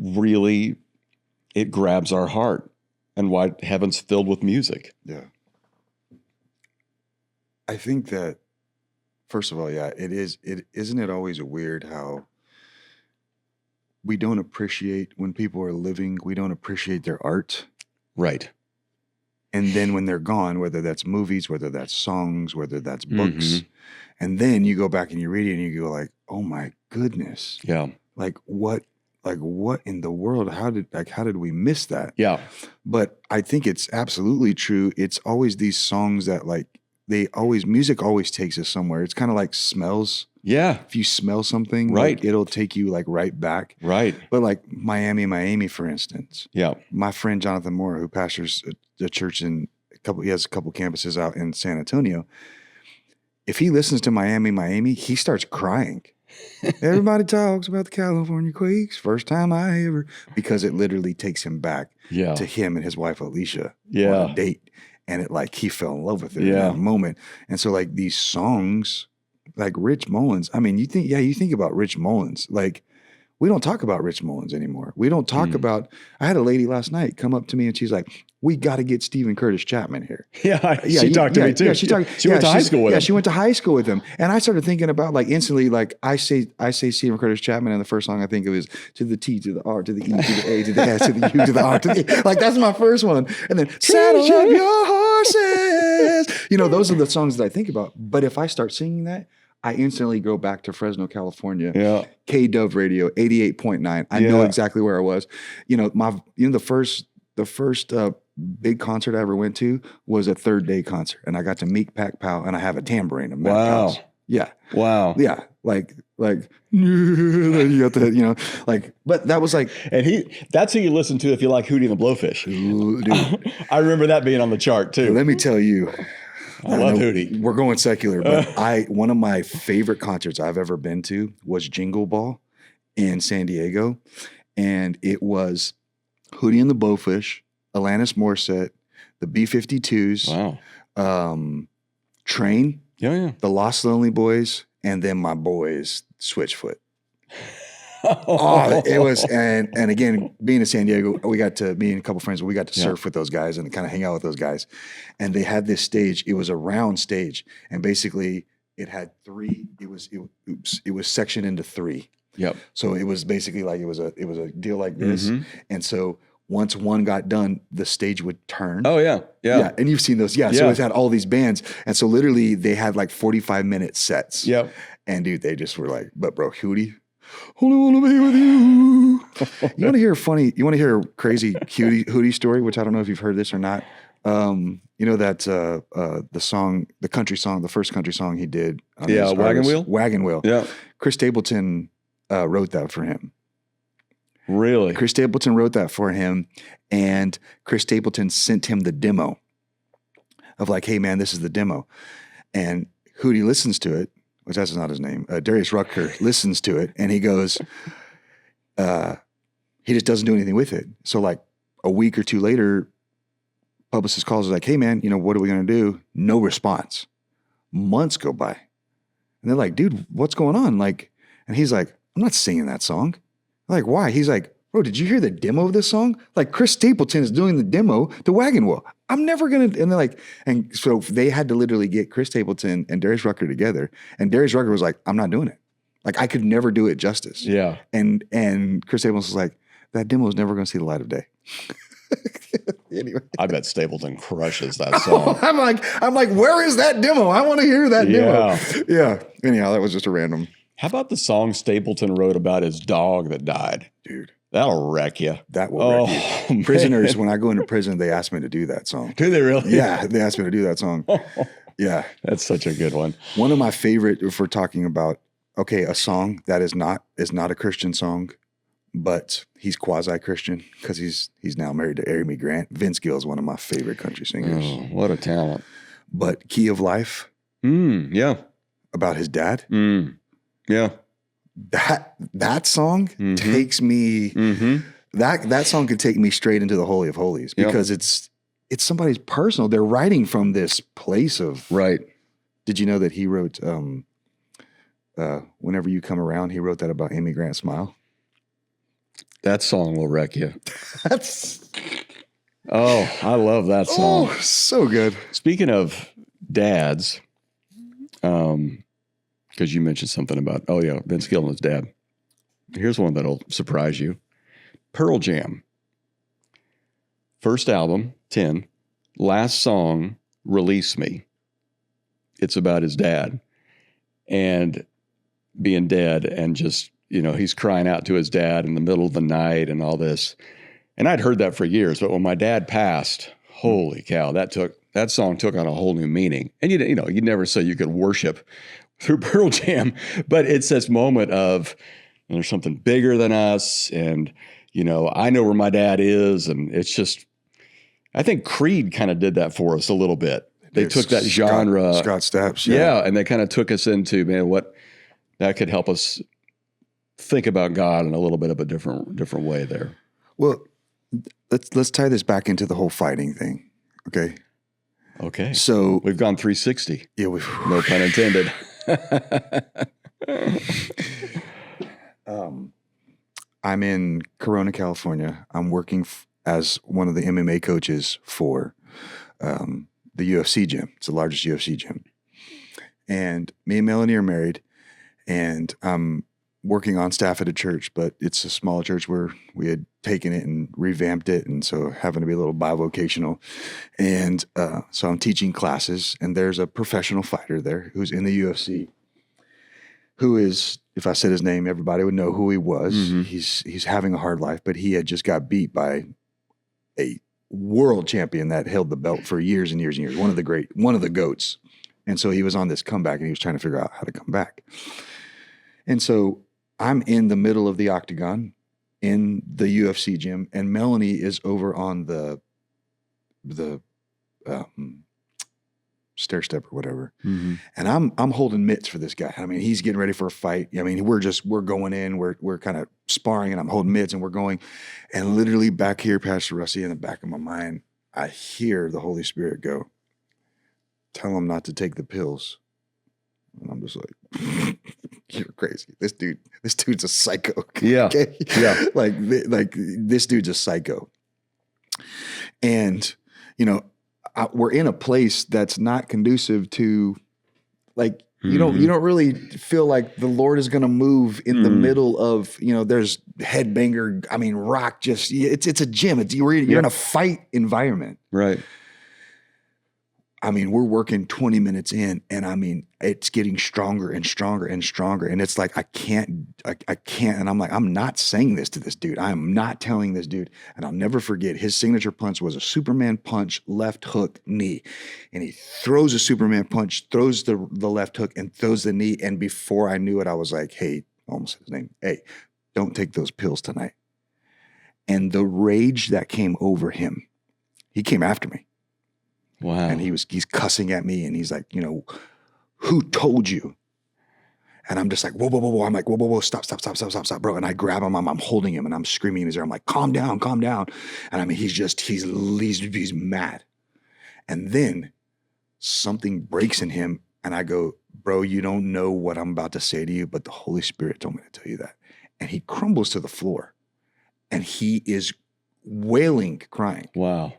grabs our heart, and why heaven's filled with music. Yeah. I think that, first of all, isn't it always weird how we don't appreciate when people are living, we don't appreciate their art. Right. And then when they're gone, whether that's movies, whether that's songs, whether that's books, and then you go back and you read it and you go like, oh my goodness. Yeah. Like what in the world? How did we miss that? Yeah. But I think it's absolutely true. It's always these songs that music always takes us somewhere. It's kind of like smells. Yeah. If you smell something, right, like, it'll take you like right back. Right. But like Miami, for instance. Yeah. My friend Jonathan Moore, who pastors a church he has a couple campuses out in San Antonio. If he listens to Miami, he starts crying. Everybody talks about the California quakes. First time I ever, because it literally takes him back to him and his wife Alicia on a date. And he fell in love with it in that moment. And so like these songs, like Rich Mullins, I mean, you think about Rich Mullins, like we don't talk about Rich Mullins anymore. We don't talk about, I had a lady last night come up to me and she's like, we got to get Stephen Curtis Chapman here. She talked to me too. Yeah, she went to high school with him. Yeah, she went to high school with him. And I started thinking about like instantly, like I say Stephen Curtis Chapman, and the first song I think of is to the T, to the R, to the E, to the A, to the S, to the U, to the R, to the E. Like that's my first one. And then saddle up your horses. Those are the songs that I think about. But if I start singing that, I instantly go back to Fresno, California. Yeah. K-Dove Radio, 88.9. I know exactly where I was. The first big concert I ever went to was a Third Day concert, and I got to meet Pac Pow, and I have a tambourine of Matt Powell's. Yeah. Wow. Yeah. Like you got the, like, but that was like, and that's who you listen to if you like Hootie and the Blowfish. Dude, I remember that being on the chart too. let me tell you, I love Hootie. We're going secular, but one of my favorite concerts I've ever been to was Jingle Ball in San Diego. And it was Hootie and the Blowfish, Alanis Morissette, the B-52s, wow. Train, yeah, the Lost Lonely Boys, and then my boys, Switchfoot. It was, and again, being in San Diego, me and a couple friends, we got to surf with those guys and kind of hang out with those guys. And they had this stage, it was a round stage. And basically it had it was sectioned into three. Yep. So it was basically like, it was a deal like this. Mm-hmm. And so once one got done, the stage would turn. Oh yeah. Yeah. And you've seen those. Yeah. So it had all these bands. And so literally they had like 45-minute sets. Yep. And dude, they just were like, but bro, Hootie, only want to be with you. You want to hear a crazy Hootie story, which I don't know if you've heard this or not. You know that the country song, the first country song he did. Wagon Wheel? Wagon Wheel. Yeah. Chris Stapleton wrote that for him. Really? Chris Stapleton wrote that for him, and Chris Stapleton sent him the demo of like, hey man, this is the demo. And Hootie listens to it, which that's not his name. Darius Rucker listens to it, and he goes, he just doesn't do anything with it. So like a week or two later, publicist calls, like, hey man, what are we going to do? No response. Months go by. And they're like, dude, what's going on? Like, and he's like, I'm not singing that song. I'm like, why? He's like, bro, did you hear the demo of this song? Like Chris Stapleton is doing the demo, the Wagon Wheel. I'm never going to, and they're like, and so they had to literally get Chris Stapleton and Darius Rucker together. And Darius Rucker was like, I'm not doing it. Like I could never do it justice. Yeah. And Chris Stapleton was like, that demo is never going to see the light of day. Anyway. I bet Stapleton crushes that song. I'm like, where is that demo? I want to hear that demo. Yeah. Anyhow, that was just a random. How about the song Stapleton wrote about his dog that died? Dude. That'll wreck you. That will wreck you. Prisoners, when I go into prison, they ask me to do that song. Do they really? Yeah, they asked me to do that song. Yeah. That's such a good one. One of my favorite, if we're talking about, a song that is not a Christian song, but he's quasi-Christian because he's now married to Amy Grant. Vince Gill is one of my favorite country singers. Oh, what a talent. But Key of Life. Yeah. About his dad. Yeah. That song takes me, that song could take me straight into the Holy of Holies because it's somebody's personal. They're writing from this place of. Right. Did you know that he wrote, Whenever You Come Around, he wrote that about Amy Grant's smile? That song will wreck you. I love that song. Oh, so good. Speaking of dads, because you mentioned something about, Vince Gill and his dad. Here's one that'll surprise you. Pearl Jam. First album, 10. Last song, Release Me. It's about his dad and being dead and just, he's crying out to his dad in the middle of the night and all this. And I'd heard that for years, but when my dad passed, holy cow, that song took on a whole new meaning. And you'd never say you could worship through Pearl Jam, but it's this moment of there's something bigger than us, and I know where my dad is, and it's just. I think Creed kind of did that for us a little bit. They took that genre, Scott Stapp, and they kind of took us into what that could help us think about God in a little bit of a different way there. Well, let's tie this back into the whole fighting thing, okay? Okay. So we've gone 360. Yeah, no pun intended. I'm in Corona, California. I'm working as one of the MMA coaches for the UFC gym. It's the largest UFC gym. And me and Melanie are married, and I'm working on staff at a church, but it's a small church where we had taken it and revamped it, and so having to be a little bivocational. And so I'm teaching classes, and there's a professional fighter there who's in the UFC, who is, if I said his name, everybody would know who he was. Mm-hmm. He's having a hard life, but he had just got beat by a world champion that held the belt for years and years and years. One of the GOATs. And so he was on this comeback and he was trying to figure out how to come back. And so I'm in the middle of the Octagon in the UFC gym, and Melanie is over on the stair step or whatever. Mm-hmm. And I'm holding mitts for this guy. I mean, he's getting ready for a fight. I mean, we're going in, we're kind of sparring, and I'm holding mitts and we're going. And literally back here, Pastor Rusty, in the back of my mind, I hear the Holy Spirit go, tell him not to take the pills. And I'm just like, you're crazy. This dude's a psycho. Yeah. Okay? Yeah. like this dude's a psycho. And, you know, we're in a place that's not conducive to, like, you don't really feel like the Lord is going to move in the middle of, you know, there's headbanger. I mean, rock, just, it's a gym. You're in a fight environment. Right. I mean, we're working 20 minutes in, and I mean, it's getting stronger and stronger and stronger. And it's like, I can't. And I'm like, I'm not saying this to this dude. I am not telling this dude. And I'll never forget, his signature punch was a Superman punch, left hook, knee. And he throws a Superman punch, throws the left hook, and throws the knee. And before I knew it, I was like, hey, almost his name, hey, don't take those pills tonight. And the rage that came over him, he came after me. Wow. And he's cussing at me, and he's like, you know, who told you? And I'm just like, whoa, whoa, whoa, whoa. I'm like, whoa, whoa, whoa, stop, bro. And I grab him, I'm holding him, and I'm screaming in his ear. I'm like, calm down. And I mean, he's mad. And then something breaks in him, and I go, bro, you don't know what I'm about to say to you, but the Holy Spirit told me to tell you that. And he crumbles to the floor, and he is wailing, crying. Wow.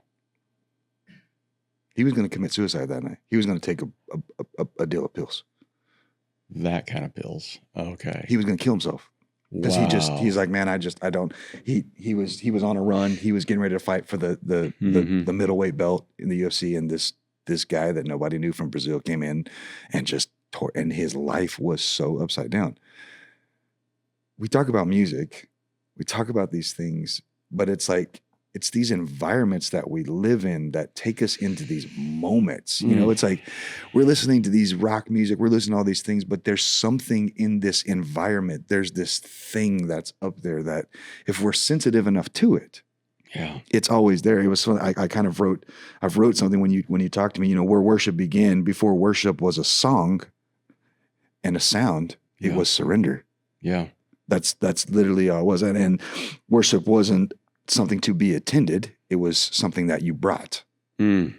He was going to commit suicide that night. He was going to take a deal of pills. That kind of pills. Okay. He was going to kill himself. Because he's like, man, he was on a run. He was getting ready to fight for the middleweight belt in the UFC. And this guy that nobody knew from Brazil came in and just tore, and his life was so upside down. We talk about music. We talk about these things, but it's like, it's these environments that we live in that take us into these moments. You know, it's like we're listening to these rock music, we're listening to all these things, but there's something in this environment. There's this thing that's up there that if we're sensitive enough to it, it's always there. It was fun. I've wrote something when you talked to me, you know, where worship began, before worship was a song and a sound, it was surrender. Yeah. That's literally all it was. And worship wasn't something to be attended. It was something that you brought. The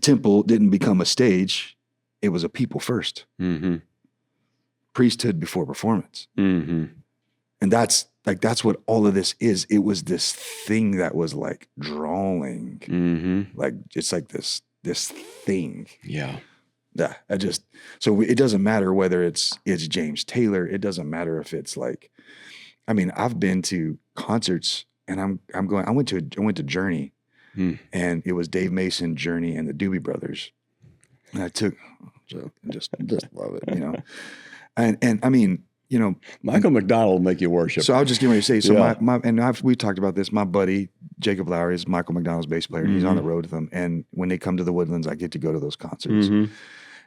temple didn't become a stage. It was a people first. Priesthood before performance. And that's what all of this is. It was this thing that was like drawing, like it's like this thing. Yeah. Yeah. So it doesn't matter whether it's James Taylor. It doesn't matter if it's like, I mean, I've been to concerts. And I went to Journey, and it was Dave Mason, Journey, and the Doobie Brothers. And I just love it, you know. And I mean, you know, Michael McDonald will make you worship. So I was just getting ready to say, so we talked about this. My buddy Jacob Lowry is Michael McDonald's bass player. He's on the road with them, and when they come to the Woodlands, I get to go to those concerts.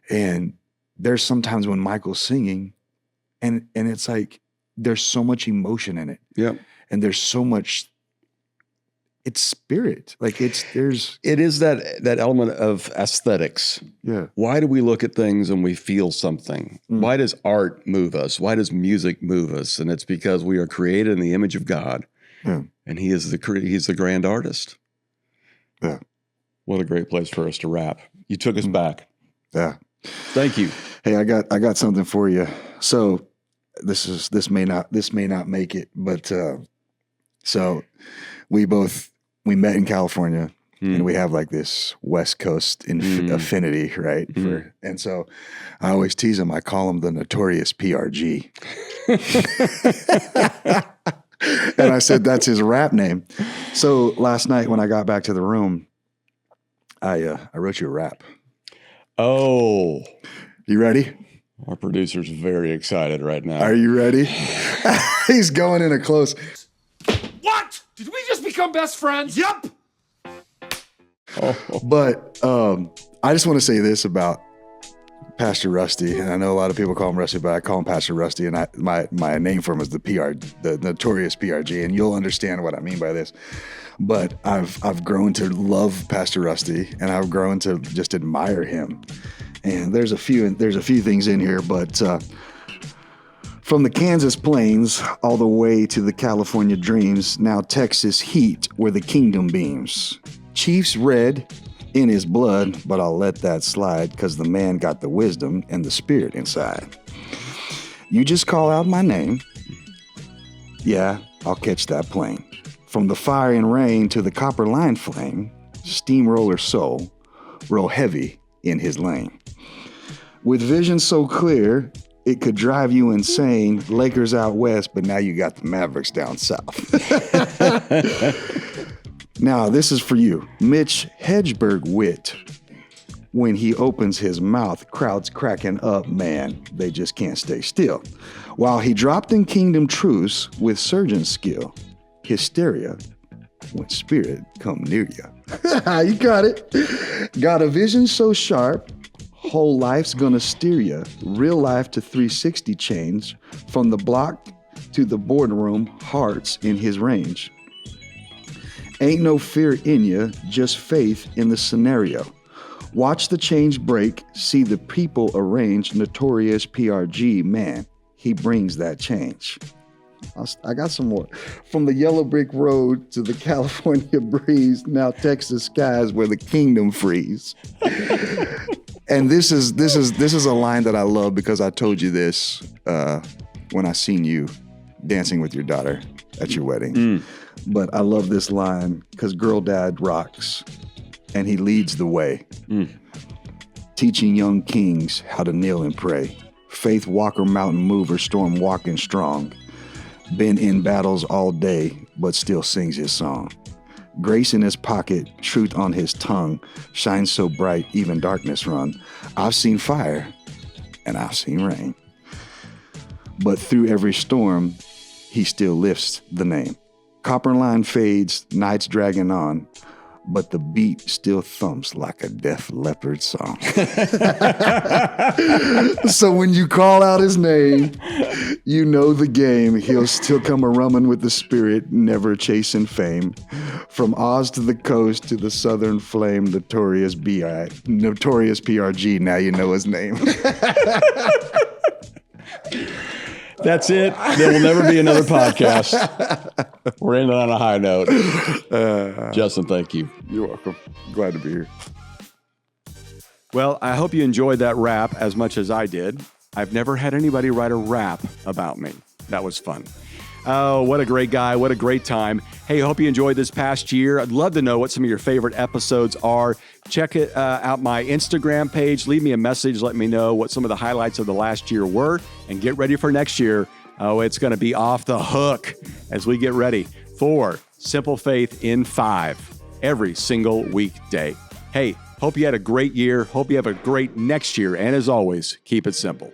And there's sometimes when Michael's singing, and it's like there's so much emotion in it. Yep. And there's so much, it's spirit. Like it is that element of aesthetics. Yeah. Why do we look at things and we feel something? Why does art move us? Why does music move us? And it's because we are created in the image of God. Yeah. And he's the grand artist. Yeah. What a great place for us to wrap. You took us back. Yeah. Thank you. Hey, I got something for you. So this may not make it, but so we met in California, and we have like this West Coast affinity, right? And so I always tease him. I call him the notorious PRG. And I said, that's his rap name. So last night when I got back to the room, I wrote you a rap. Oh, you ready? Our producer's very excited right now. Are you ready? He's going in a close. What? Did we just become best friends? Yep. But I just want to say this about Pastor Rusty, and I know a lot of people call him Rusty, but I call him Pastor Rusty, and my name for him is the notorious PRG, and you'll understand what I mean by this. But I've grown to love Pastor Rusty, and I've grown to just admire him. And there's a few things in here, but from the Kansas plains all the way to the California dreams, now Texas heat where the kingdom beams. Chiefs red in his blood, but I'll let that slide because the man got the wisdom and the spirit inside. You just call out my name. Yeah, I'll catch that plane. From the fire and rain to the copper line flame, steamroller soul, roll heavy in his lane. With vision so clear, it could drive you insane. Lakers out west, but now you got the Mavericks down south. Now, this is for you. Mitch Hedberg wit. When he opens his mouth, crowds cracking up, man. They just can't stay still. While he dropped in kingdom truths with surgeon skill, hysteria when spirit come near you. You got it. Got a vision so sharp, whole life's gonna steer you. Real life to 360 change. From the block to the boardroom, hearts in his range. Ain't no fear in you, just faith in the scenario. Watch the change break, see the people arrange. Notorious PRG, man, he brings that change. I got some more. From the yellow brick road to the California breeze, now Texas skies where the kingdom freeze. And this is a line that I love because I told you this when I seen you dancing with your daughter at your wedding. But I love this line because Girl Dad rocks and he leads the way. Teaching young kings how to kneel and pray. Faith walker, mountain mover, storm walking strong. Been in battles all day, but still sings his song. Grace in his pocket, truth on his tongue, shines so bright, even darkness run. I've seen fire, and I've seen rain. But through every storm, he still lifts the name. Copper line fades, nights dragging on, but the beat still thumps like a Def Leppard song. So when you call out his name, you know the game. He'll still come a-rummin' with the spirit, never chasing fame. From Oz to the coast to the southern flame, notorious PRG, now you know his name. That's it. There will never be another podcast. We're ending on a high note. Justin, thank you. You're welcome. Glad to be here. Well, I hope you enjoyed that rap as much as I did. I've never had anybody write a rap about me. That was fun. Oh, what a great guy. What a great time. Hey, I hope you enjoyed this past year. I'd love to know what some of your favorite episodes are. Check it out my Instagram page. Leave me a message. Let me know what some of the highlights of the last year were. And get ready for next year. Oh, it's going to be off the hook as we get ready for Simple Faith in 5 every single weekday. Hey, hope you had a great year. Hope you have a great next year. And as always, keep it simple.